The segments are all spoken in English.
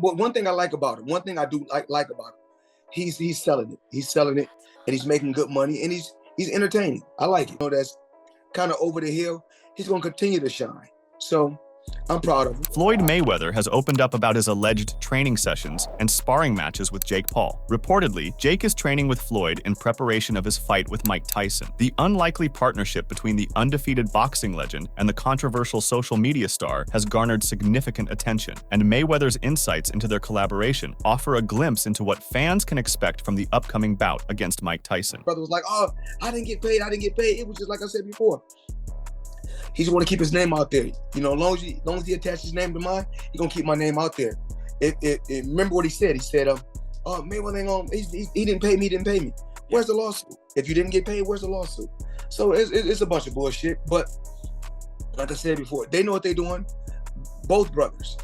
one thing I like about him, one thing I do like about him, he's selling it. He's selling it, and he's making good money, and he's entertaining. I like it. That's kind of over the hill. He's gonna continue to shine. So I'm proud of him. Floyd Mayweather has opened up about his alleged training sessions and sparring matches with Jake Paul. Reportedly, Jake is training with Floyd in preparation of his fight with Mike Tyson. The unlikely partnership between the undefeated boxing legend and the controversial social media star has garnered significant attention, and Mayweather's insights into their collaboration offer a glimpse into what fans can expect from the upcoming bout against Mike Tyson. Brother was like, "Oh, I didn't get paid. It was just like I said before. He just want to keep his name out there. As long as he attaches his name to mine, he gonna keep my name out there. Remember what he said? He said, "Oh, Mayweather ain't gonna. He didn't pay me. Didn't pay me. Where's the lawsuit? If you didn't get paid, where's the lawsuit?" So it's a bunch of bullshit. But like I said before, they know what they're doing. Both brothers,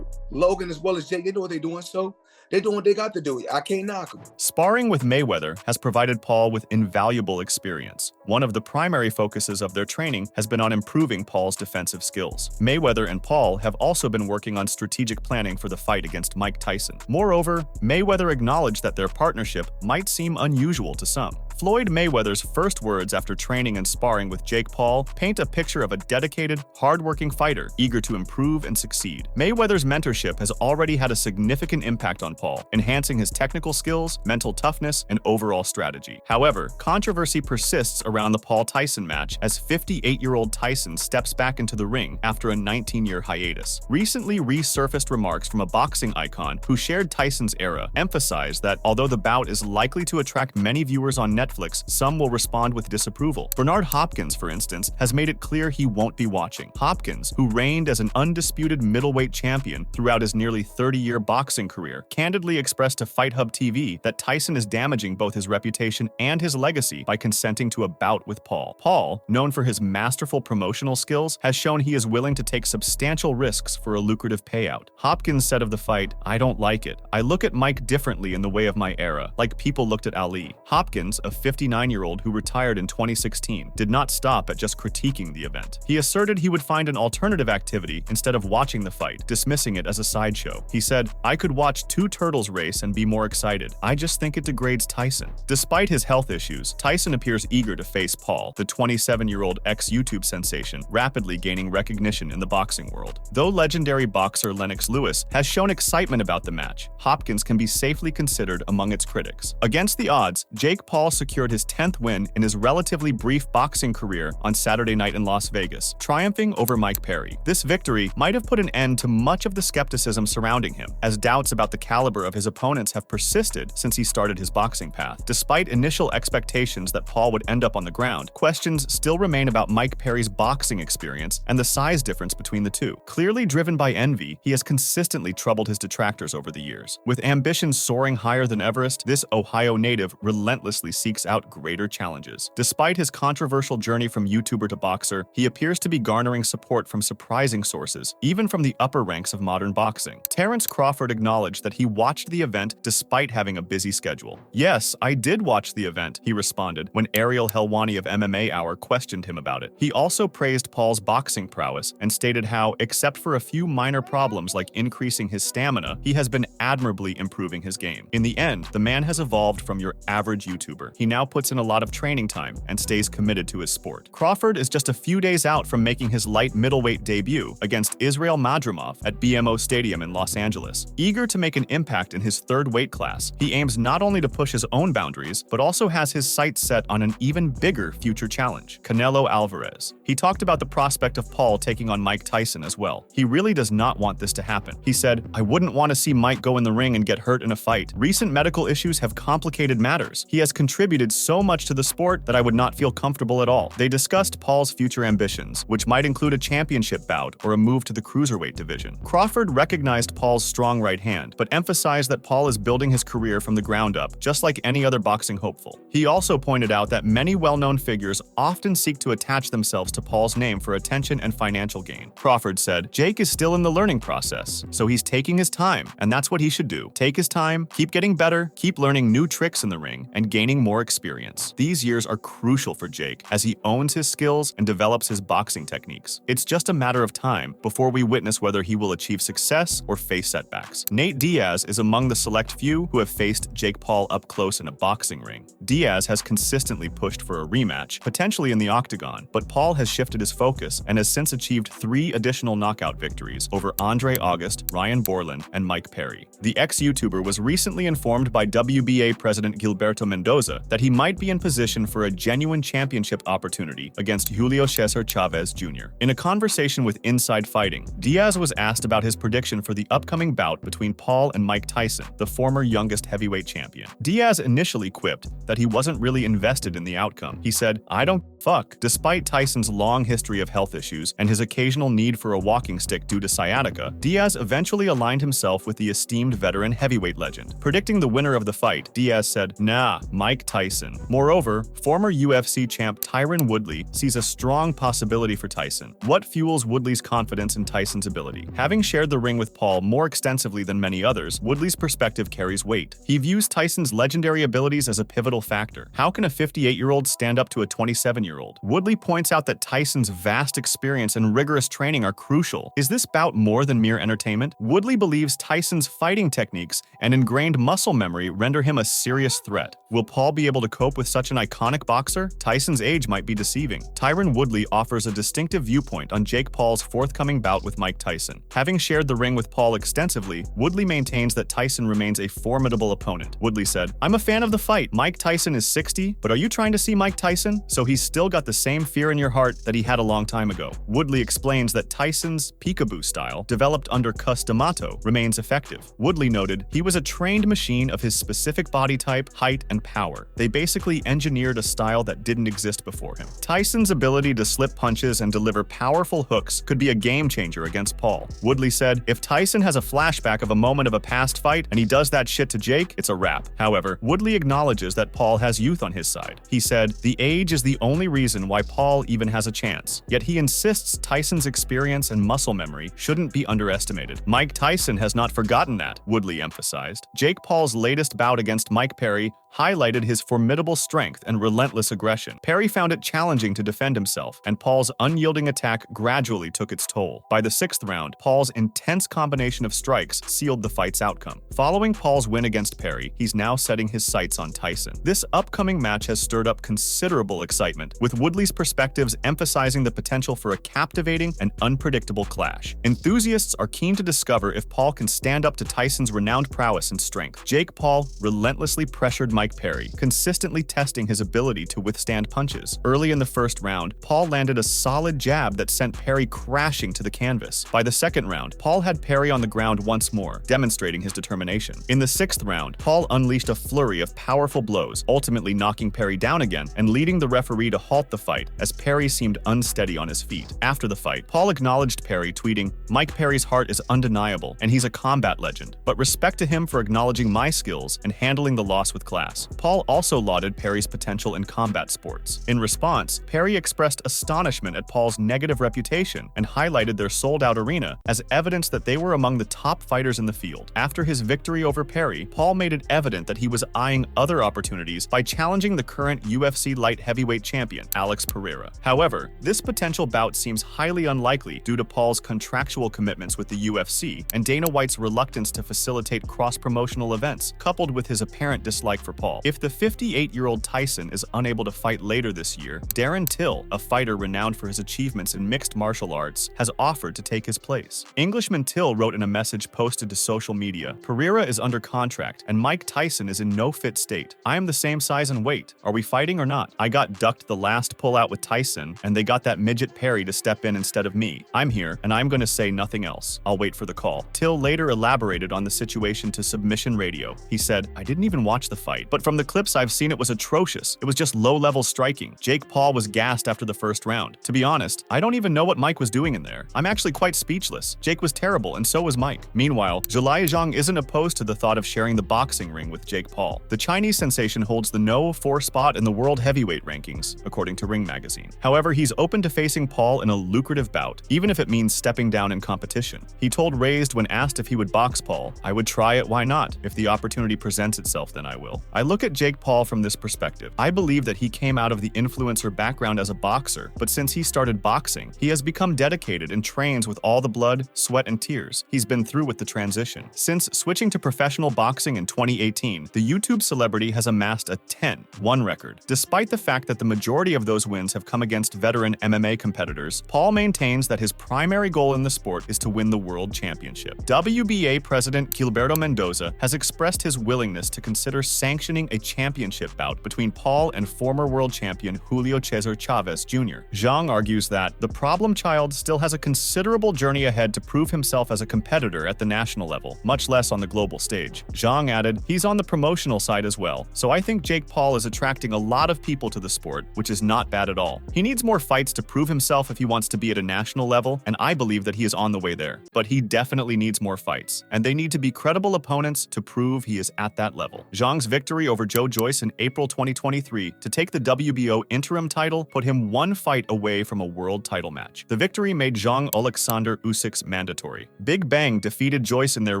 Logan as well as Jake, they know what they're doing. So they doing what they got to do. I can't knock them. Sparring with Mayweather has provided Paul with invaluable experience. One of the primary focuses of their training has been on improving Paul's defensive skills. Mayweather and Paul have also been working on strategic planning for the fight against Mike Tyson. Moreover, Mayweather acknowledged that their partnership might seem unusual to some. Floyd Mayweather's first words after training and sparring with Jake Paul paint a picture of a dedicated, hard-working fighter eager to improve and succeed. Mayweather's mentorship has already had a significant impact on Paul, enhancing his technical skills, mental toughness, and overall strategy. However, controversy persists around the Paul-Tyson match as 58-year-old Tyson steps back into the ring after a 19-year hiatus. Recently resurfaced remarks from a boxing icon who shared Tyson's era emphasized that although the bout is likely to attract many viewers on Netflix, some will respond with disapproval. Bernard Hopkins, for instance, has made it clear he won't be watching. Hopkins, who reigned as an undisputed middleweight champion throughout his nearly 30-year boxing career, candidly expressed to FightHub TV that Tyson is damaging both his reputation and his legacy by consenting to a bout with Paul. Paul, known for his masterful promotional skills, has shown he is willing to take substantial risks for a lucrative payout. Hopkins said of the fight, "I don't like it. I look at Mike differently in the way of my era, like people looked at Ali." Hopkins, a 59-year-old who retired in 2016, did not stop at just critiquing the event. He asserted he would find an alternative activity instead of watching the fight, dismissing it as a sideshow. He said, "I could watch two turtles race and be more excited. I just think it degrades Tyson." Despite his health issues, Tyson appears eager to face Paul, the 27-year-old ex-YouTube sensation, rapidly gaining recognition in the boxing world. Though legendary boxer Lennox Lewis has shown excitement about the match, Hopkins can be safely considered among its critics. Against the odds, Jake Paul secured his 10th win in his relatively brief boxing career on Saturday night in Las Vegas, triumphing over Mike Perry. This victory might have put an end to much of the skepticism surrounding him, as doubts about the caliber of his opponents have persisted since he started his boxing path. Despite initial expectations that Paul would end up on the ground, questions still remain about Mike Perry's boxing experience and the size difference between the two. Clearly driven by envy, he has consistently troubled his detractors over the years. With ambitions soaring higher than Everest, this Ohio native relentlessly seeks out greater challenges. Despite his controversial journey from YouTuber to boxer, he appears to be garnering support from surprising sources, even from the upper ranks of modern boxing. Terrence Crawford acknowledged that he watched the event despite having a busy schedule. "Yes, I did watch the event," he responded when Ariel Helwani of MMA Hour questioned him about it. He also praised Paul's boxing prowess and stated how, except for a few minor problems like increasing his stamina, he has been admirably improving his game. In the end, the man has evolved from your average YouTuber. He now puts in a lot of training time and stays committed to his sport. Crawford is just a few days out from making his light middleweight debut against Israel Madrimov at BMO Stadium in Los Angeles. Eager to make an impact in his third weight class, he aims not only to push his own boundaries, but also has his sights set on an even bigger future challenge, Canelo Alvarez. He talked about the prospect of Paul taking on Mike Tyson as well. He really does not want this to happen. He said, "I wouldn't want to see Mike go in the ring and get hurt in a fight. Recent medical issues have complicated matters. He has contributed so much to the sport that I would not feel comfortable at all." They discussed Paul's future ambitions, which might include a championship bout or a move to the cruiserweight division. Crawford recognized Paul's strong right hand, but emphasized that Paul is building his career from the ground up, just like any other boxing hopeful. He also pointed out that many well-known figures often seek to attach themselves to Paul's name for attention and financial gain. Crawford said, "Jake is still in the learning process, so he's taking his time, and that's what he should do. Take his time, keep getting better, keep learning new tricks in the ring, and gaining more more experience. These years are crucial for Jake as he owns his skills and develops his boxing techniques. It's just a matter of time before we witness whether he will achieve success or face setbacks. Nate Diaz is among the select few who have faced Jake Paul up close in a boxing ring. Diaz has consistently pushed for a rematch, potentially in the octagon, but Paul has shifted his focus and has since achieved 3 additional knockout victories over Andre August, Ryan Borland, and Mike Perry. The ex-YouTuber was recently informed by WBA President Gilberto Mendoza that he might be in position for a genuine championship opportunity against Julio Cesar Chavez Jr. In a conversation with Inside Fighting, Diaz was asked about his prediction for the upcoming bout between Paul and Mike Tyson, the former youngest heavyweight champion. Diaz initially quipped that he wasn't really invested in the outcome. He said, "I don't fuck." Despite Tyson's long history of health issues and his occasional need for a walking stick due to sciatica, Diaz eventually aligned himself with the esteemed veteran heavyweight legend. Predicting the winner of the fight, Diaz said, "Nah, Mike Tyson." Moreover, former UFC champ Tyron Woodley sees a strong possibility for Tyson. What fuels Woodley's confidence in Tyson's ability? Having shared the ring with Paul more extensively than many others, Woodley's perspective carries weight. He views Tyson's legendary abilities as a pivotal factor. How can a 58-year-old stand up to a 27-year-old? Woodley points out that Tyson's vast experience and rigorous training are crucial. Is this bout more than mere entertainment? Woodley believes Tyson's fighting techniques and ingrained muscle memory render him a serious threat. Will Paul be able to cope with such an iconic boxer? Tyson's age might be deceiving. Tyron Woodley offers a distinctive viewpoint on Jake Paul's forthcoming bout with Mike Tyson. Having shared the ring with Paul extensively, Woodley maintains that Tyson remains a formidable opponent. Woodley said, "I'm a fan of the fight. Mike Tyson is 60, but are you trying to see Mike Tyson? So he's still got the same fear in your heart that he had a long time ago." Woodley explains that Tyson's peekaboo style, developed under Cus D'Amato, remains effective. Woodley noted, "He was a trained machine of his specific body type, height, and power. They basically engineered a style that didn't exist before him." Tyson's ability to slip punches and deliver powerful hooks could be a game changer against Paul. Woodley said, "If Tyson has a flashback of a moment of a past fight and he does that shit to Jake, it's a wrap." However, Woodley acknowledges that Paul has youth on his side. He said, "The age is the only reason why Paul even has a chance." Yet he insists Tyson's experience and muscle memory shouldn't be underestimated. Mike Tyson has not forgotten that, Woodley emphasized. Jake Paul's latest bout against Mike Perry highlighted his formidable strength and relentless aggression. Perry found it challenging to defend himself, and Paul's unyielding attack gradually took its toll. By the 6th round, Paul's intense combination of strikes sealed the fight's outcome. Following Paul's win against Perry, he's now setting his sights on Tyson. This upcoming match has stirred up considerable excitement, with Woodley's perspectives emphasizing the potential for a captivating and unpredictable clash. Enthusiasts are keen to discover if Paul can stand up to Tyson's renowned prowess and strength. Jake Paul relentlessly pressured Mike Perry, consistently testing his ability to withstand punches. Early in the 1st round, Paul landed a solid jab that sent Perry crashing to the canvas. By the 2nd round, Paul had Perry on the ground once more, demonstrating his determination. In the 6th round, Paul unleashed a flurry of powerful blows, ultimately knocking Perry down again and leading the referee to halt the fight as Perry seemed unsteady on his feet. After the fight, Paul acknowledged Perry, tweeting, "Mike Perry's heart is undeniable, and he's a combat legend, but respect to him for acknowledging my skills and handling the loss with class." Paul also lauded Perry's potential in combat sports. In response, Perry expressed astonishment at Paul's negative reputation and highlighted their sold-out arena as evidence that they were among the top fighters in the field. After his victory over Perry, Paul made it evident that he was eyeing other opportunities by challenging the current UFC light heavyweight champion, Alex Pereira. However, this potential bout seems highly unlikely due to Paul's contractual commitments with the UFC and Dana White's reluctance to facilitate cross-promotional events, coupled with his apparent dislike for Paul. If the 58-year-old Tyson is unable to fight later this year, Darren Till, a fighter renowned for his achievements in mixed martial arts, has offered to take his place. Englishman Till wrote in a message posted to social media, "Pereira is under contract, and Mike Tyson is in no fit state. I am the same size and weight. Are we fighting or not? I got ducked the last pullout with Tyson, and they got that midget Perry to step in instead of me. I'm here, and I'm going to say nothing else. I'll wait for the call." Till later elaborated on the situation to Submission Radio. He said, "I didn't even watch the fight, but from the clips I've seen, it was atrocious. It was just low-level striking. Jake Paul was gassed after the 1st round. To be honest, I don't even know what Mike was doing in there. I'm actually quite speechless. Jake was terrible, and so was Mike." Meanwhile, Zhilai Zhang isn't opposed to the thought of sharing the boxing ring with Jake Paul. The Chinese sensation holds the No. 4 spot in the world heavyweight rankings, according to Ring Magazine. However, he's open to facing Paul in a lucrative bout, even if it means stepping down in competition. He told Raised when asked if he would box Paul, "I would try it, why not? If the opportunity presents itself, then I will. I look at Jake Paul from this perspective. I believe that he came out of the influencer background as a boxer, but since he started boxing, he has become dedicated and trains with all the blood, sweat, and tears he's been through with the transition. Since switching to professional boxing in 2018, the YouTube celebrity has amassed a 10-1 record. Despite the fact that the majority of those wins have come against veteran MMA competitors, Paul maintains that his primary goal in the sport is to win the world championship. WBA President Gilberto Mendoza has expressed his willingness to consider sanctioning a championship bout between Paul and former world champion Julio Cesar Chavez Jr. Zhang argues that the problem child still has a considerable journey ahead to prove himself as a competitor at the national level, much less on the global stage. Zhang added, he's on the promotional side as well, so I think Jake Paul is attracting a lot of people to the sport, which is not bad at all. He needs more fights to prove himself if he wants to be at a national level, and I believe that he is on the way there. But he definitely needs more fights, and they need to be credible opponents to prove he is at that level. Zhang's victory over Joe Joyce in April 2023 to take the WBO interim title put him one fight away from a world title match. The victory made Zhang Alexander Usyk's mandatory. Big Bang defeated Joyce in their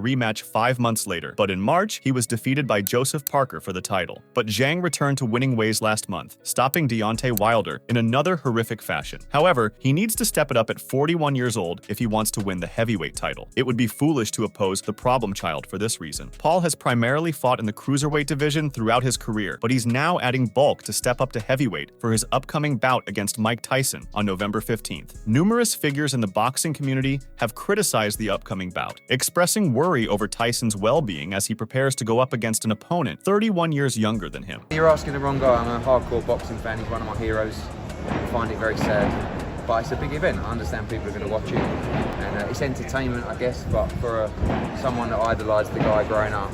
rematch 5 months later, but in March, he was defeated by Joseph Parker for the title. But Zhang returned to winning ways last month, stopping Deontay Wilder in another horrific fashion. However, he needs to step it up at 41 years old if he wants to win the heavyweight title. It would be foolish to oppose the problem child for this reason. Paul has primarily fought in the cruiserweight division throughout his career, but he's now adding bulk to step up to heavyweight for his upcoming bout against Mike Tyson on November 15th. Numerous figures in the boxing community have criticized the upcoming bout, expressing worry over Tyson's well-being as he prepares to go up against an opponent 31 years younger than him. You're asking the wrong guy. I'm a hardcore boxing fan. He's one of my heroes. I find it very sad, but it's a big event. I understand people are going to watch it, and it's entertainment, I guess, but for someone that idolised the guy growing up,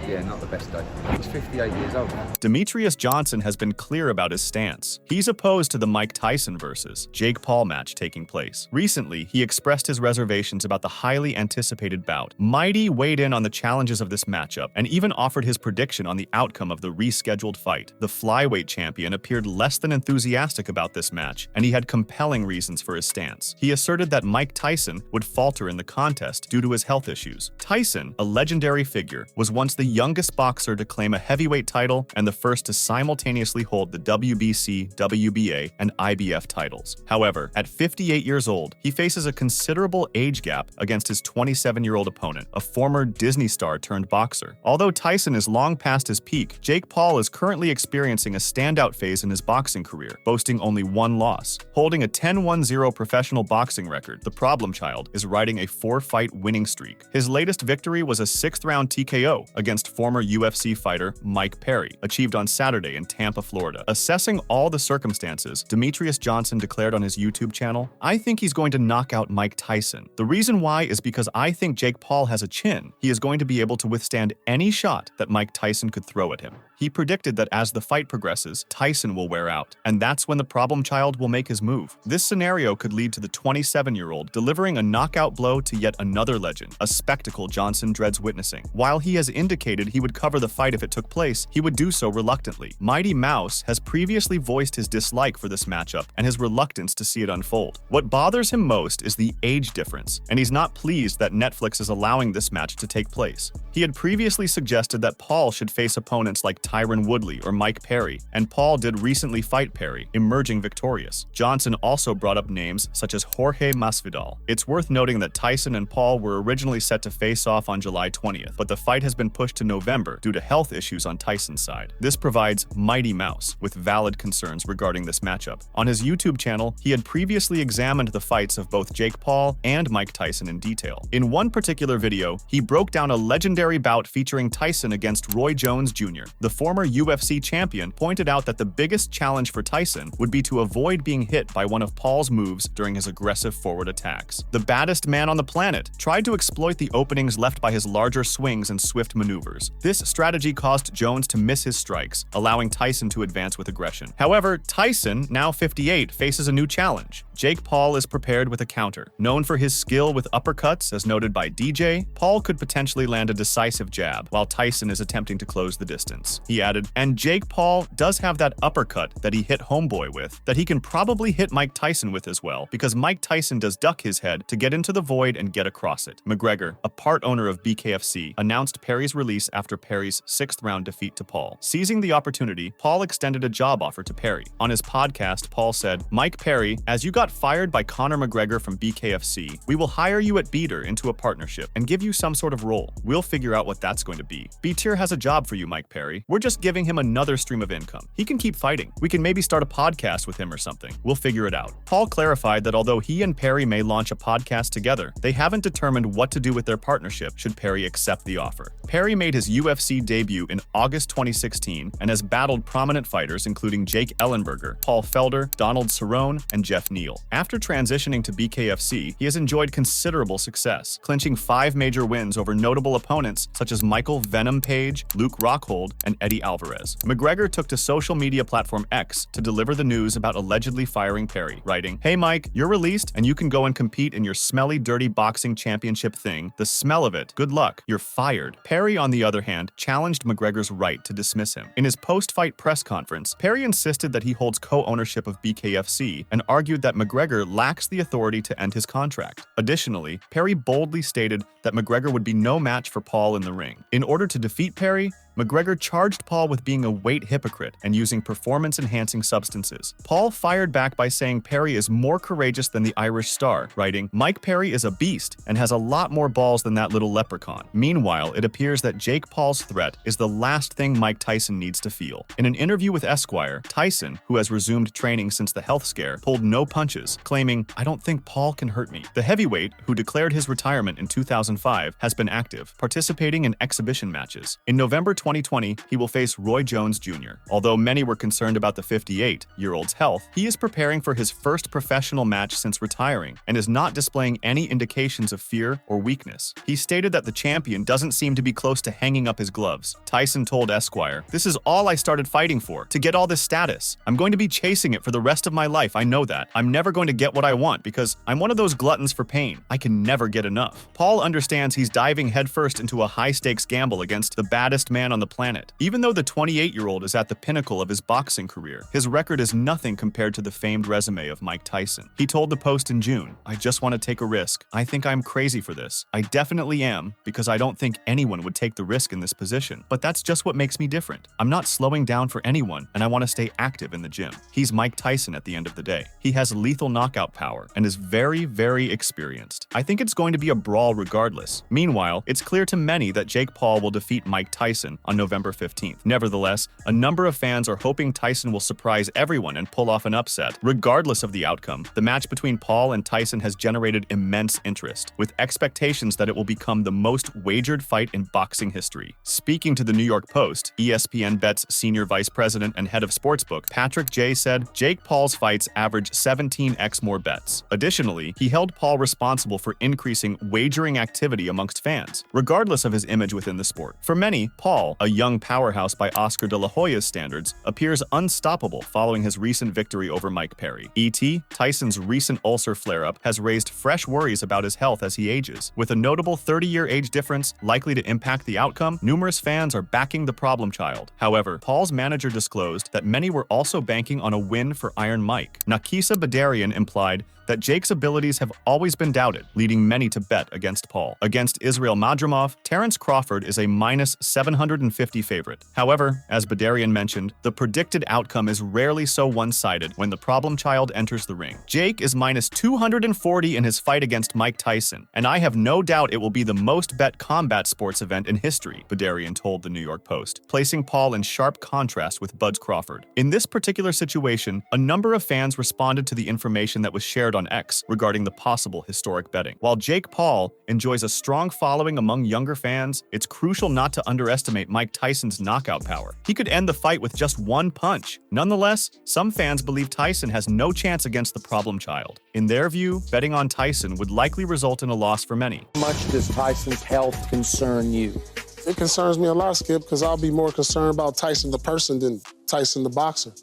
yeah, not the best day. He's 58 years old. Demetrius Johnson has been clear about his stance. He's opposed to the Mike Tyson versus Jake Paul match taking place. Recently, he expressed his reservations about the highly anticipated bout. Mighty weighed in on the challenges of this matchup and even offered his prediction on the outcome of the rescheduled fight. The flyweight champion appeared less than enthusiastic about this match, and he had compelling reasons for his stance. He asserted that Mike Tyson would falter in the contest due to his health issues. Tyson, a legendary figure, was once the youngest boxer to claim a heavyweight title and the first to simultaneously hold the WBC, WBA, and IBF titles. However, at 58 years old, he faces a considerable age gap against his 27-year-old opponent, a former Disney star turned boxer. Although Tyson is long past his peak, Jake Paul is currently experiencing a standout phase in his boxing career, boasting only one loss. Holding a 10-1-0 professional boxing record, the problem child is riding a 4-fight winning streak. His latest victory was a 6th-round TKO against former UFC fighter Mike Perry, achieved on Saturday in Tampa, Florida. Assessing all the circumstances, Demetrius Johnson declared on his YouTube channel, "I think he's going to knock out Mike Tyson. The reason why is because I think Jake Paul has a chin. He is going to be able to withstand any shot that Mike Tyson could throw at him." He predicted that as the fight progresses, Tyson will wear out, and that's when the problem child will make his move. This scenario could lead to the 27-year-old delivering a knockout blow to yet another legend, a spectacle Johnson dreads witnessing. While he has indicated he would cover the fight if it took place, he would do so reluctantly. Mighty Mouse has previously voiced his dislike for this matchup and his reluctance to see it unfold. What bothers him most is the age difference, and he's not pleased that Netflix is allowing this match to take place. He had previously suggested that Paul should face opponents like Tyron Woodley or Mike Perry, and Paul did recently fight Perry, emerging victorious. Johnson also brought up names such as Jorge Masvidal. It's worth noting that Tyson and Paul were originally set to face off on July 20th, but the fight has been pushed to November due to health issues on Tyson's side. This provides Mighty Mouse with valid concerns regarding this matchup. On his YouTube channel, he had previously examined the fights of both Jake Paul and Mike Tyson in detail. In one particular video, he broke down a legendary bout featuring Tyson against Roy Jones Jr. The former UFC champion pointed out that the biggest challenge for Tyson would be to avoid being hit by one of Paul's moves during his aggressive forward attacks. The baddest man on the planet tried to exploit the openings left by his larger swings and swift maneuvers. This strategy caused Jones to miss his strikes, allowing Tyson to advance with aggression. However, Tyson, now 58, faces a new challenge. Jake Paul is prepared with a counter. Known for his skill with uppercuts, as noted by DJ, Paul could potentially land a decisive jab, while Tyson is attempting to close the distance. He added, "And Jake Paul does have that uppercut that he hit Homeboy with, that he can probably hit Mike Tyson with as well, because Mike Tyson does duck his head to get into the void and get across it." McGregor, a part owner of BKFC, announced Perry's release release after Perry's 6th-round defeat to Paul. Seizing the opportunity, Paul extended a job offer to Perry. On his podcast, Paul said, "Mike Perry, as you got fired by Conor McGregor from BKFC, we will hire you at Beater into a partnership and give you some sort of role. We'll figure out what that's going to be. B-Tier has a job for you, Mike Perry. We're just giving him another stream of income. He can keep fighting. We can maybe start a podcast with him or something. We'll figure it out." Paul clarified that although he and Perry may launch a podcast together, they haven't determined what to do with their partnership should Perry accept the offer. Perry made his UFC debut in August 2016 and has battled prominent fighters including Jake Ellenberger, Paul Felder, Donald Cerrone, and Jeff Neal. After transitioning to BKFC, he has enjoyed considerable success, clinching 5 major wins over notable opponents such as Michael Venom Page, Luke Rockhold, and Eddie Alvarez. McGregor took to social media platform X to deliver the news about allegedly firing Perry, writing, "Hey Mike, you're released and you can go and compete in your smelly, dirty boxing championship thing. The smell of it. Good luck. You're fired." Perry, on the other hand, challenged McGregor's right to dismiss him. In his post-fight press conference, Perry insisted that he holds co-ownership of BKFC and argued that McGregor lacks the authority to end his contract. Additionally, Perry boldly stated that McGregor would be no match for Paul in the ring. In order to defeat Perry, McGregor charged Paul with being a weight hypocrite and using performance-enhancing substances. Paul fired back by saying Perry is more courageous than the Irish star, writing, "Mike Perry is a beast and has a lot more balls than that little leprechaun." Meanwhile, it appears that Jake Paul's threat is the last thing Mike Tyson needs to feel. In an interview with Esquire, Tyson, who has resumed training since the health scare, pulled no punches, claiming, "I don't think Paul can hurt me." The heavyweight, who declared his retirement in 2005, has been active, participating in exhibition matches. In November 2020, he will face Roy Jones Jr. Although many were concerned about the 58-year-old's health, he is preparing for his first professional match since retiring and is not displaying any indications of fear or weakness. He stated that the champion doesn't seem to be close to hanging up his gloves. Tyson told Esquire, "This is all I started fighting for, to get all this status. I'm going to be chasing it for the rest of my life, I know that. I'm never going to get what I want because I'm one of those gluttons for pain. I can never get enough." Paul understands he's diving headfirst into a high-stakes gamble against the baddest man on the planet. Even though the 28-year-old is at the pinnacle of his boxing career, his record is nothing compared to the famed resume of Mike Tyson. He told the Post in June, "I just want to take a risk. I think I'm crazy for this. I definitely am, because I don't think anyone would take the risk in this position. But that's just what makes me different. I'm not slowing down for anyone, and I want to stay active in the gym." He's Mike Tyson at the end of the day. He has lethal knockout power and is very, very experienced. I think it's going to be a brawl regardless. Meanwhile, it's clear to many that Jake Paul will defeat Mike Tyson on November 15th. Nevertheless, a number of fans are hoping Tyson will surprise everyone and pull off an upset. Regardless of the outcome, the match between Paul and Tyson has generated immense interest, with expectations that it will become the most wagered fight in boxing history. Speaking to the New York Post, ESPN Bet's senior vice president and head of sportsbook, Patrick J. said, "Jake Paul's fights average 17x more bets." Additionally, he held Paul responsible for increasing wagering activity amongst fans, regardless of his image within the sport. For many, Paul, a young powerhouse by Oscar de la Hoya's standards, appears unstoppable following his recent victory over Mike Perry. E.T., Tyson's recent ulcer flare-up has raised fresh worries about his health as he ages. With a notable 30-year age difference likely to impact the outcome, numerous fans are backing the problem child. However, Paul's manager disclosed that many were also banking on a win for Iron Mike. Nakisa Badarian implied that Jake's abilities have always been doubted, leading many to bet against Paul. Against Israel Madrimov, Terence Crawford is a minus 750 favorite. However, as Badarian mentioned, the predicted outcome is rarely so one-sided when the problem child enters the ring. Jake is minus 240 in his fight against Mike Tyson, and I have no doubt it will be the most bet combat sports event in history, Badarian told the New York Post, placing Paul in sharp contrast with Bud Crawford. In this particular situation, a number of fans responded to the information that was shared on X regarding the possible historic betting. While Jake Paul enjoys a strong following among younger fans, it's crucial not to underestimate Mike Tyson's knockout power. He could end the fight with just one punch. Nonetheless, some fans believe Tyson has no chance against the problem child. In their view, betting on Tyson would likely result in a loss for many. How much does Tyson's health concern you? It concerns me a lot, Skip, because I'll be more concerned about Tyson the person than Tyson the boxer.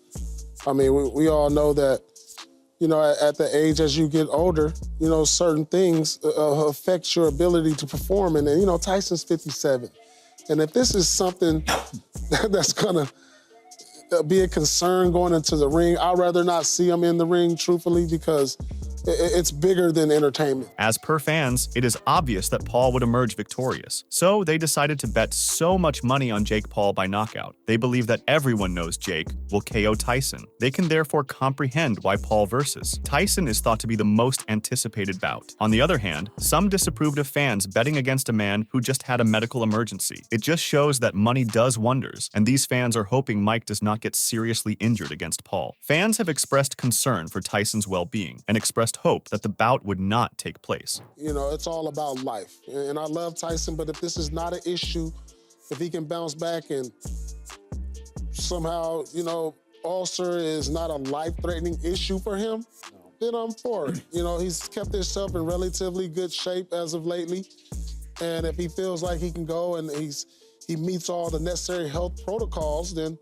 I mean, we all know that, you know, at the age as you get older, you know, certain things affect your ability to perform. And then, you know, Tyson's 57. And if this is something that's gonna be a concern going into the ring, I'd rather not see him in the ring, truthfully, because It's bigger than entertainment. As per fans, it is obvious that Paul would emerge victorious. So they decided to bet so much money on Jake Paul by knockout. They believe that everyone knows Jake will KO Tyson. They can therefore comprehend why Paul versus Tyson is thought to be the most anticipated bout. On the other hand, some disapproved of fans betting against a man who just had a medical emergency. It just shows that money does wonders, and these fans are hoping Mike does not get seriously injured against Paul. Fans have expressed concern for Tyson's well-being and expressed hope that the bout would not take place. You know, it's all about life. And I love Tyson, but if this is not an issue, if he can bounce back and somehow, you know, ulcer is not a life-threatening issue for him, then I'm for it. You know, he's kept himself in relatively good shape as of lately. And if he feels like he can go and he meets all the necessary health protocols, then,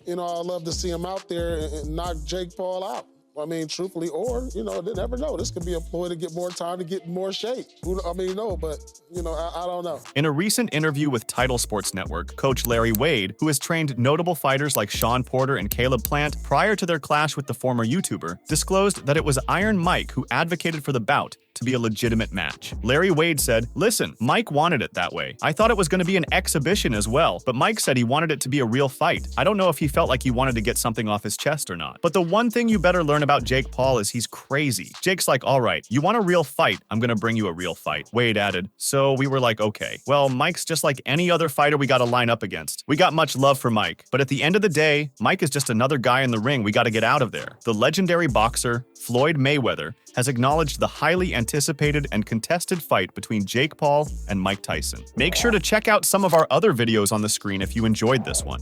you know, I'd love to see him out there and knock Jake Paul out. I mean, truthfully, or, you know, they never know. This could be a ploy to get more time to get more shape. I mean, no, but, you know, I don't know. In a recent interview with Title Sports Network, coach Larry Wade, who has trained notable fighters like Sean Porter and Caleb Plant prior to their clash with the former YouTuber, disclosed that it was Iron Mike who advocated for the bout to be a legitimate match. Larry Wade said, "Listen, Mike wanted it that way. I thought it was going to be an exhibition as well, but Mike said he wanted it to be a real fight. I don't know if he felt like he wanted to get something off his chest or not. But the one thing you better learn about Jake Paul is he's crazy." Jake's like, "All right, you want a real fight? I'm going to bring you a real fight." Wade added, "So we were like, okay. Well, Mike's just like any other fighter we got to line up against. We got much love for Mike, but at the end of the day, Mike is just another guy in the ring we got to get out of there." The legendary boxer, Floyd Mayweather, has acknowledged the highly anticipated and contested fight between Jake Paul and Mike Tyson. Make sure to check out some of our other videos on the screen if you enjoyed this one.